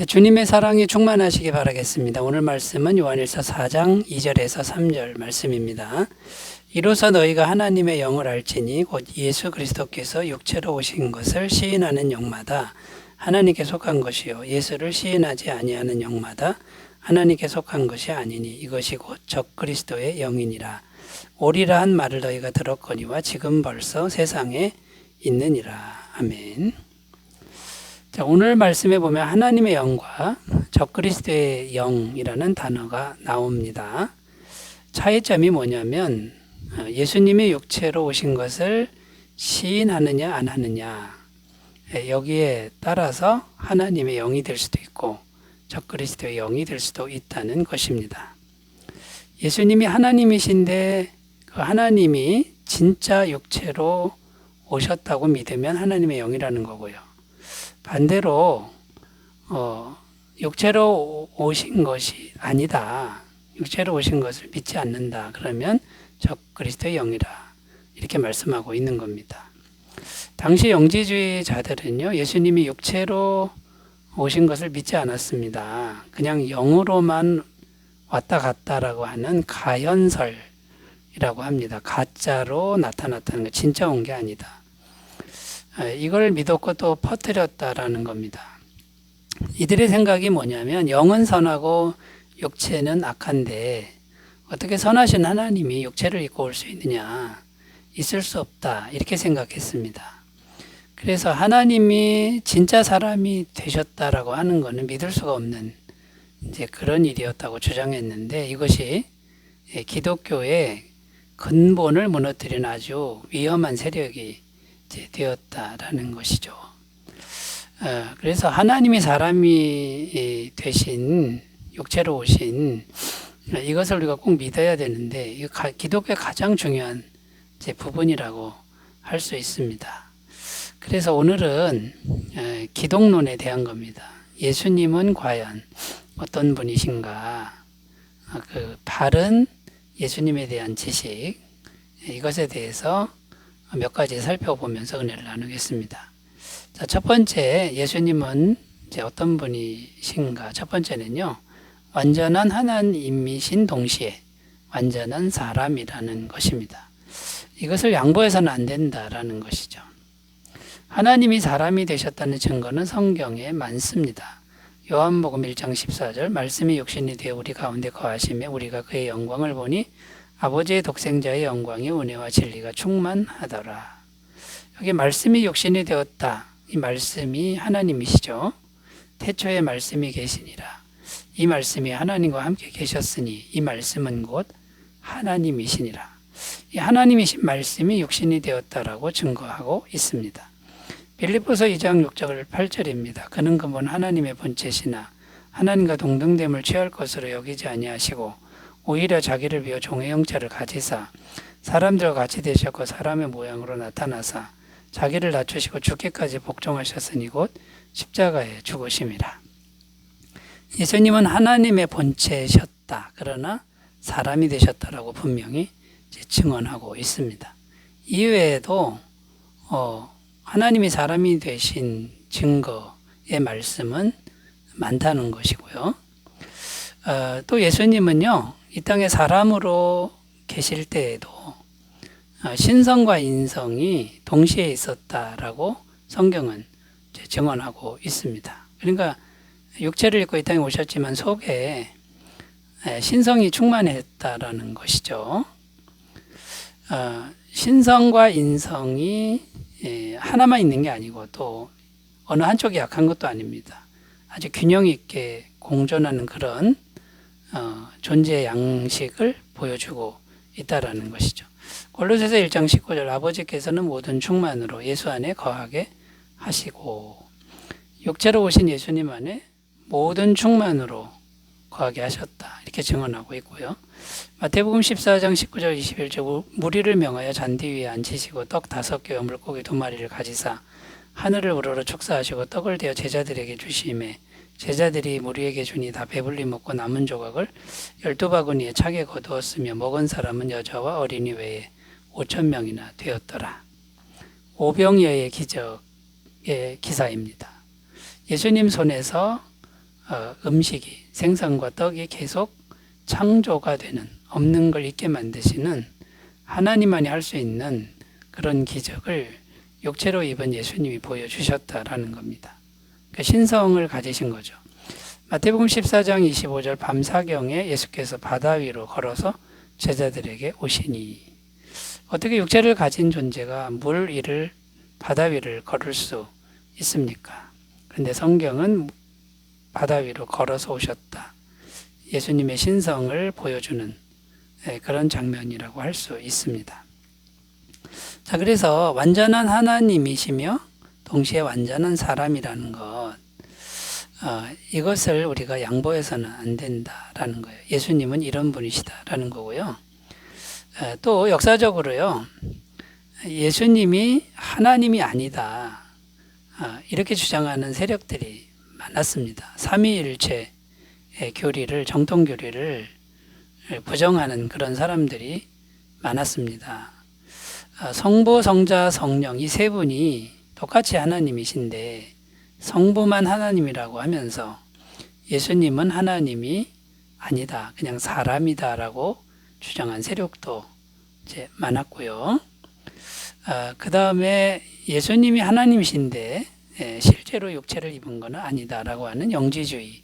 네, 주님의 사랑이 충만하시기 바라겠습니다. 오늘 말씀은 요한일서 4장 2절에서 3절 말씀입니다. 이로써 너희가 하나님의 영을 알지니 곧 예수 그리스도께서 육체로 오신 것을 시인하는 영마다 하나님께 속한 것이요 예수를 시인하지 아니하는 영마다 하나님께 속한 것이 아니니 이것이 곧 적그리스도의 영이니라. 오리라 한 말을 너희가 들었거니와 지금 벌써 세상에 있느니라. 아멘. 자, 오늘 말씀에 보면 하나님의 영과 적그리스도의 영이라는 단어가 나옵니다. 차이점이 뭐냐면 예수님이 육체로 오신 것을 시인하느냐 안 하느냐, 여기에 따라서 하나님의 영이 될 수도 있고 적그리스도의 영이 될 수도 있다는 것입니다. 예수님이 하나님이신데 그 하나님이 진짜 육체로 오셨다고 믿으면 하나님의 영이라는 거고요. 반대로 육체로 오신 것이 아니다, 육체로 오신 것을 믿지 않는다, 그러면 적그리스도의 영이라 이렇게 말씀하고 있는 겁니다. 당시 영지주의자들은요, 예수님이 육체로 오신 것을 믿지 않았습니다. 그냥 영으로만 왔다 갔다라고 하는 가현설이라고 합니다. 가짜로 나타났다는 거, 진짜 온 게 아니다. 이걸 믿었고 또 퍼뜨렸다라는 겁니다. 이들의 생각이 뭐냐면 영은 선하고 육체는 악한데 어떻게 선하신 하나님이 육체를 입고 올 수 있느냐, 있을 수 없다, 이렇게 생각했습니다. 그래서 하나님이 진짜 사람이 되셨다라고 하는 것은 믿을 수가 없는 이제 그런 일이었다고 주장했는데, 이것이 기독교의 근본을 무너뜨린 아주 위험한 세력이 이제 되었다라는 것이죠. 그래서 하나님이 사람이 되신, 육체로 오신 이것을 우리가 꼭 믿어야 되는데, 이 기독교의 가장 중요한 이제 부분이라고 할 수 있습니다. 그래서 오늘은 기독론에 대한 겁니다. 예수님은 과연 어떤 분이신가, 그 바른 예수님에 대한 지식, 이것에 대해서 몇 가지 살펴보면서 은혜를 나누겠습니다. 자, 첫 번째, 예수님은 이제 어떤 분이신가? 첫 번째는요, 완전한 하나님이신 동시에 완전한 사람이라는 것입니다. 이것을 양보해서는 안 된다라는 것이죠. 하나님이 사람이 되셨다는 증거는 성경에 많습니다. 요한복음 1장 14절, 말씀이 육신이 되어 우리 가운데 거하시며 우리가 그의 영광을 보니 아버지의 독생자의 영광이 은혜와 진리가 충만하더라. 여기 말씀이 육신이 되었다, 이 말씀이 하나님이시죠. 태초에 말씀이 계시니라. 이 말씀이 하나님과 함께 계셨으니 이 말씀은 곧 하나님이시니라. 이 하나님이신 말씀이 육신이 되었다라고 증거하고 있습니다. 빌립보서 2장 6절 8절입니다. 그는 근본 하나님의 본체시나 하나님과 동등됨을 취할 것으로 여기지 아니하시고 오히려 자기를 비워 종의 형체를 가지사 사람들과 같이 되셨고 사람의 모양으로 나타나사 자기를 낮추시고 죽기까지 복종하셨으니 곧 십자가에 죽으심이라. 예수님은 하나님의 본체셨다, 그러나 사람이 되셨다라고 분명히 증언하고 있습니다. 이외에도 하나님이 사람이 되신 증거의 말씀은 많다는 것이고요. 또 예수님은요, 이 땅에 사람으로 계실 때에도 신성과 인성이 동시에 있었다라고 성경은 증언하고 있습니다. 그러니까 육체를 입고 이 땅에 오셨지만 속에 신성이 충만했다라는 것이죠. 신성과 인성이 하나만 있는 게 아니고 또 어느 한쪽이 약한 것도 아닙니다. 아주 균형 있게 공존하는 그런 존재의 양식을 보여주고 있다라는 것이죠. 골로새서 1장 19절, 아버지께서는 모든 충만으로 예수 안에 거하게 하시고, 육체로 오신 예수님 안에 모든 충만으로 거하게 하셨다, 이렇게 증언하고 있고요. 마태복음 14장 19절 21절, 무리를 명하여 잔디 위에 앉히시고 떡 5개와 물고기 2마리를 가지사 하늘을 우러러 축사하시고 떡을 대어 제자들에게 주시매 제자들이 무리에게 주니 다 배불리 먹고 남은 조각을 12바구니에 차게 거두었으며 먹은 사람은 여자와 어린이 외에 5,000명이나 되었더라. 오병이어의 기적의 기사입니다. 예수님 손에서 음식이 생선과 떡이 계속 창조가 되는, 없는 걸 있게 만드시는 하나님만이 할 수 있는 그런 기적을 육체로 입은 예수님이 보여주셨다라는 겁니다. 그러니까 신성을 가지신 거죠. 마태복음 14장 25절 밤사경에 예수께서 바다 위로 걸어서 제자들에게 오시니, 어떻게 육체를 가진 존재가 물 위를, 바다 위를 걸을 수 있습니까? 그런데 성경은 바다 위로 걸어서 오셨다, 예수님의 신성을 보여주는 그런 장면이라고 할 수 있습니다. 자, 그래서 완전한 하나님이시며 동시에 완전한 사람이라는 것, 이것을 우리가 양보해서는 안 된다라는 거예요. 예수님은 이런 분이시다라는 거고요. 또 역사적으로요, 예수님이 하나님이 아니다, 이렇게 주장하는 세력들이 많았습니다. 삼위일체의 교리를, 정통 교리를 부정하는 그런 사람들이 많았습니다. 성부, 성자, 성령 이 세 분이 똑같이 하나님이신데 성부만 하나님이라고 하면서 예수님은 하나님이 아니다, 그냥 사람이다라고 주장한 세력도 이제 많았고요. 그 다음에 예수님이 하나님이신데 실제로 육체를 입은 것은 아니다라고 하는 영지주의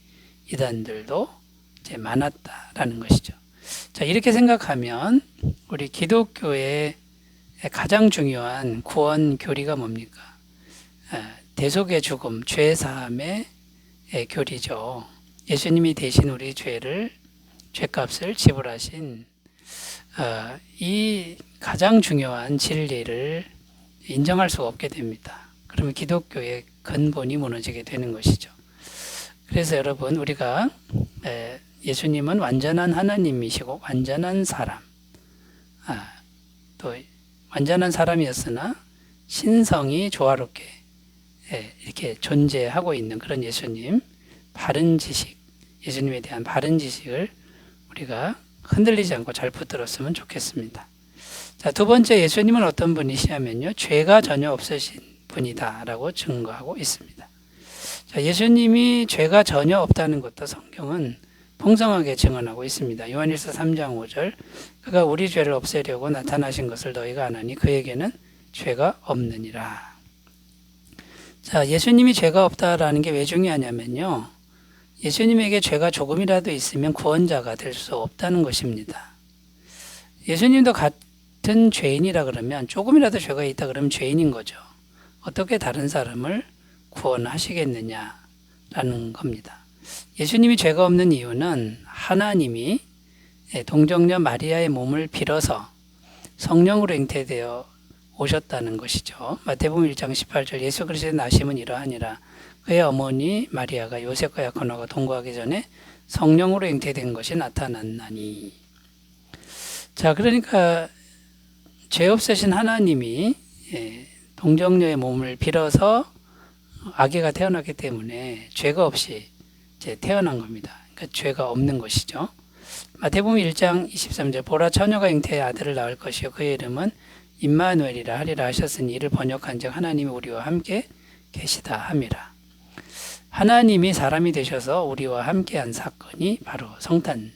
이단들도 이제 많았다라는 것이죠. 자, 이렇게 생각하면 우리 기독교의 가장 중요한 구원 교리가 뭡니까? 대속의 죽음, 죄 사함의 교리죠. 예수님이 대신 우리 죄값을 지불하신 이 가장 중요한 진리를 인정할 수가 없게 됩니다. 그러면 기독교의 근본이 무너지게 되는 것이죠. 그래서 여러분, 우리가 예수님은 완전한 하나님이시고 완전한 사람, 또 완전한 사람이었으나 신성이 조화롭게 이렇게 존재하고 있는 그런 예수님, 바른 지식, 예수님에 대한 바른 지식을 우리가 흔들리지 않고 잘 붙들었으면 좋겠습니다. 자, 두 번째, 예수님은 어떤 분이시냐면요, 죄가 전혀 없으신 분이다라고 증거하고 있습니다. 자, 예수님이 죄가 전혀 없다는 것도 성경은 풍성하게 증언하고 있습니다. 요한일서 3장 5절, 그가 우리 죄를 없애려고 나타나신 것을 너희가 아나니 그에게는 죄가 없느니라. 자, 예수님이 죄가 없다라는 게 왜 중요하냐면요, 예수님에게 죄가 조금이라도 있으면 구원자가 될 수 없다는 것입니다. 예수님도 같은 죄인이라 그러면, 조금이라도 죄가 있다 그러면 죄인인 거죠. 어떻게 다른 사람을 구원하시겠느냐라는 겁니다. 예수님이 죄가 없는 이유는 하나님이 동정녀 마리아의 몸을 빌어서 성령으로 잉태되어 오셨다는 것이죠. 마태복음 1장 18절, 예수 그리스도의 나심은 이러하니라. 그의 어머니 마리아가 요셉과 야고보와 동거하기 전에 성령으로 잉태된 것이 나타났나니. 자, 그러니까 죄 없으신 하나님이 동정녀의 몸을 빌어서 아기가 태어났기 때문에 죄가 없이 이제 태어난 겁니다. 그러니까 죄가 없는 것이죠. 마태복음 1장 23절, 보라 처녀가 잉태의 아들을 낳을 것이요 그의 이름은 임마누엘이라 하리라 하셨으니 이를 번역한즉 하나님이 우리와 함께 계시다 함이라. 하나님이 사람이 되셔서 우리와 함께한 사건이 바로 성탄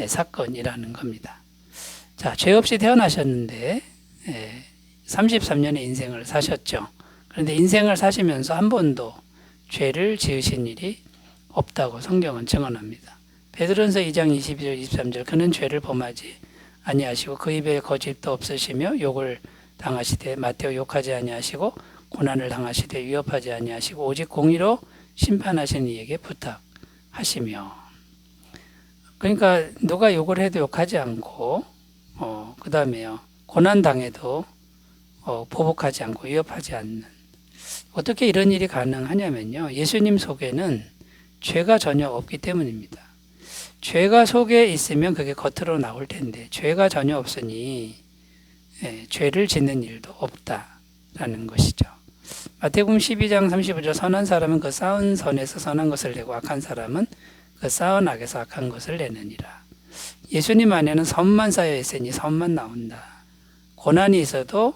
사건이라는 겁니다. 자, 죄 없이 태어나셨는데 33년의 인생을 사셨죠. 그런데 인생을 사시면서 한 번도 죄를 지으신 일이 없다고 성경은 증언합니다. 베드로전서 2장 22절 23절, 그는 죄를 범하지 아니하시고 그 입에 거짓도 없으시며 욕을 당하시되 마태오 욕하지 아니하시고 고난을 당하시되 위협하지 아니하시고 오직 공의로 심판하시는 이에게 부탁하시며. 그러니까 누가 욕을 해도 욕하지 않고 그 다음에요, 고난 당해도 보복하지 않고 위협하지 않는, 어떻게 이런 일이 가능하냐면요, 예수님 속에는 죄가 전혀 없기 때문입니다. 죄가 속에 있으면 그게 겉으로 나올 텐데 죄가 전혀 없으니 죄를 짓는 일도 없다라는 것이죠. 마태복음 12장 35절, 선한 사람은 그 쌓은 선에서 선한 것을 내고 악한 사람은 그 쌓은 악에서 악한 것을 내느니라. 예수님 안에는 선만 쌓여 있으니 선만 나온다. 고난이 있어도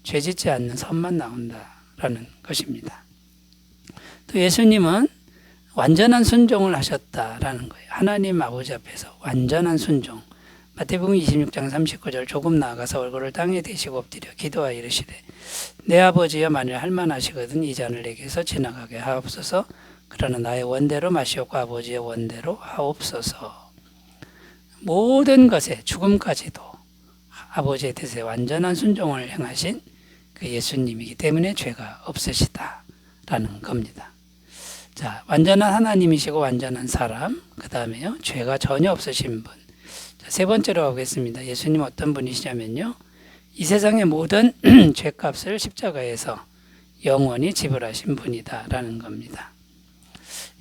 죄 짓지 않는 선만 나온다라는 것입니다. 또 예수님은 완전한 순종을 하셨다라는 거예요. 하나님 아버지 앞에서 완전한 순종. 마태복음 26장 39절 조금 나아가서 얼굴을 땅에 대시고 엎드려 기도하여 이르시되 내 아버지여 만일 할만하시거든 이 잔을 내게서 지나가게 하옵소서. 그러나 나의 원대로 마시옵고 아버지의 원대로 하옵소서. 모든 것에 죽음까지도 아버지의 뜻에 완전한 순종을 행하신 그 예수님이기 때문에 죄가 없으시다라는 겁니다. 자, 완전한 하나님이시고 완전한 사람, 그 다음에요, 죄가 전혀 없으신 분. 자, 세 번째로 가보겠습니다. 예수님 어떤 분이시냐면요, 이 세상의 모든 죄값을 십자가에서 영원히 지불하신 분이다라는 겁니다.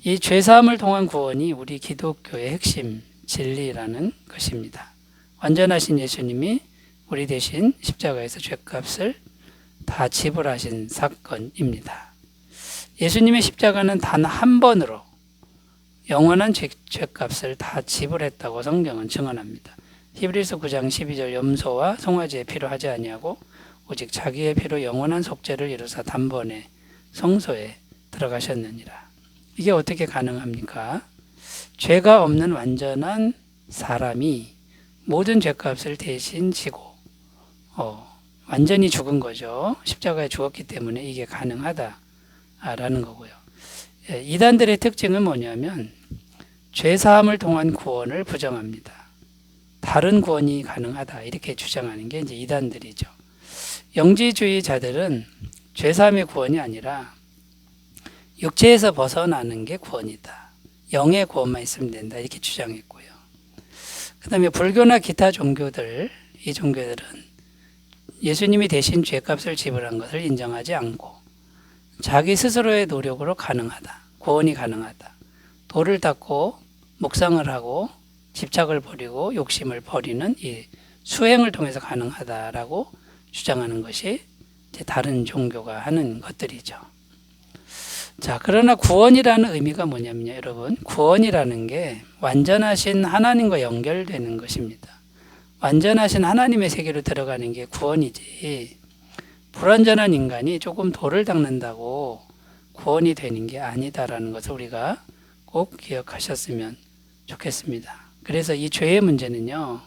이 죄사함을 통한 구원이 우리 기독교의 핵심 진리라는 것입니다. 완전하신 예수님이 우리 대신 십자가에서 죄값을 다 지불하신 사건입니다. 예수님의 십자가는 단 한 번으로 영원한 죄값을 다 지불했다고 성경은 증언합니다. 히브리서 9장 12절 염소와 송아지의 피로 하지 아니하고 오직 자기의 피로 영원한 속죄를 이루사 단번에 성소에 들어가셨느니라. 이게 어떻게 가능합니까? 죄가 없는 완전한 사람이 모든 죄값을 대신 지고 완전히 죽은 거죠. 십자가에 죽었기 때문에 이게 가능하다라는 거고요. 이단들의 특징은 뭐냐면 죄사함을 통한 구원을 부정합니다. 다른 구원이 가능하다 이렇게 주장하는 게 이제 이단들이죠. 영지주의자들은 죄사함의 구원이 아니라 육체에서 벗어나는 게 구원이다. 영의 구원만 있으면 된다 이렇게 주장했고요. 그 다음에 불교나 기타 종교들, 이 종교들은 예수님이 대신 죄값을 지불한 것을 인정하지 않고 자기 스스로의 노력으로 가능하다. 구원이 가능하다. 돌을 닦고 묵상을 하고 집착을 버리고 욕심을 버리는 이 수행을 통해서 가능하다라고 주장하는 것이 이제 다른 종교가 하는 것들이죠. 자, 그러나 구원이라는 의미가 뭐냐면요, 여러분. 구원이라는 게 완전하신 하나님과 연결되는 것입니다. 완전하신 하나님의 세계로 들어가는 게 구원이지, 불완전한 인간이 조금 돌을 닦는다고 구원이 되는 게 아니다라는 것을 우리가 꼭 기억하셨으면 좋겠습니다. 그래서 이 죄의 문제는요,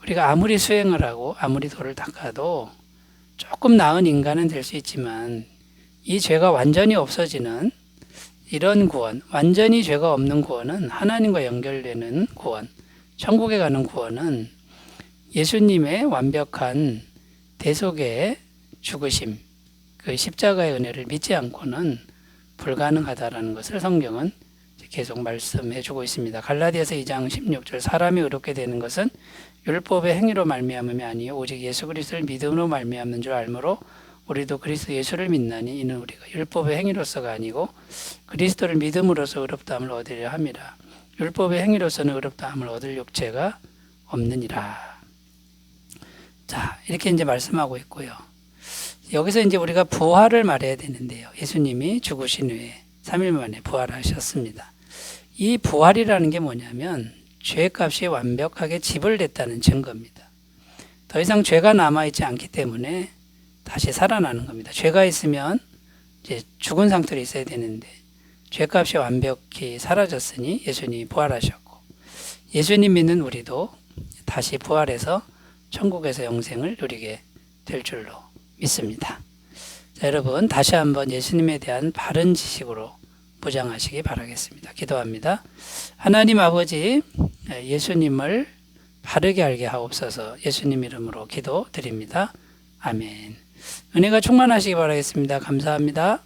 우리가 아무리 수행을 하고 아무리 돌을 닦아도 조금 나은 인간은 될 수 있지만 이 죄가 완전히 없어지는 이런 구원, 완전히 죄가 없는 구원은 하나님과 연결되는 구원, 천국에 가는 구원은 예수님의 완벽한 대속의 죽으심, 그 십자가의 은혜를 믿지 않고는 불가능하다라는 것을 성경은 계속 말씀해 주고 있습니다. 갈라디아서 2장 16절 사람이 의롭게 되는 것은 율법의 행위로 말미암음이 아니요 오직 예수 그리스도를 믿음으로 말미암는 줄 알므로 우리도 그리스도 예수를 믿나니 이는 우리가 율법의 행위로서가 아니고 그리스도를 믿음으로써 의롭다함을 얻으려 함이라. 율법의 행위로서는 의롭다함을 얻을 육체가 없느니라. 자, 이렇게 이제 말씀하고 있고요. 여기서 이제 우리가 부활을 말해야 되는데요. 예수님이 죽으신 후에 3일 만에 부활하셨습니다. 이 부활이라는 게 뭐냐면 죄값이 완벽하게 지불됐다는 증거입니다. 더 이상 죄가 남아있지 않기 때문에 다시 살아나는 겁니다. 죄가 있으면 이제 죽은 상태로 있어야 되는데 죄값이 완벽히 사라졌으니 예수님이 부활하셨고 예수님 믿는 우리도 다시 부활해서 천국에서 영생을 누리게 될 줄로 믿습니다. 자, 여러분 다시 한번 예수님에 대한 바른 지식으로 무장하시기 바라겠습니다. 기도합니다. 하나님 아버지, 예수님을 바르게 알게 하옵소서. 예수님 이름으로 기도드립니다. 아멘. 은혜가 충만하시기 바라겠습니다. 감사합니다.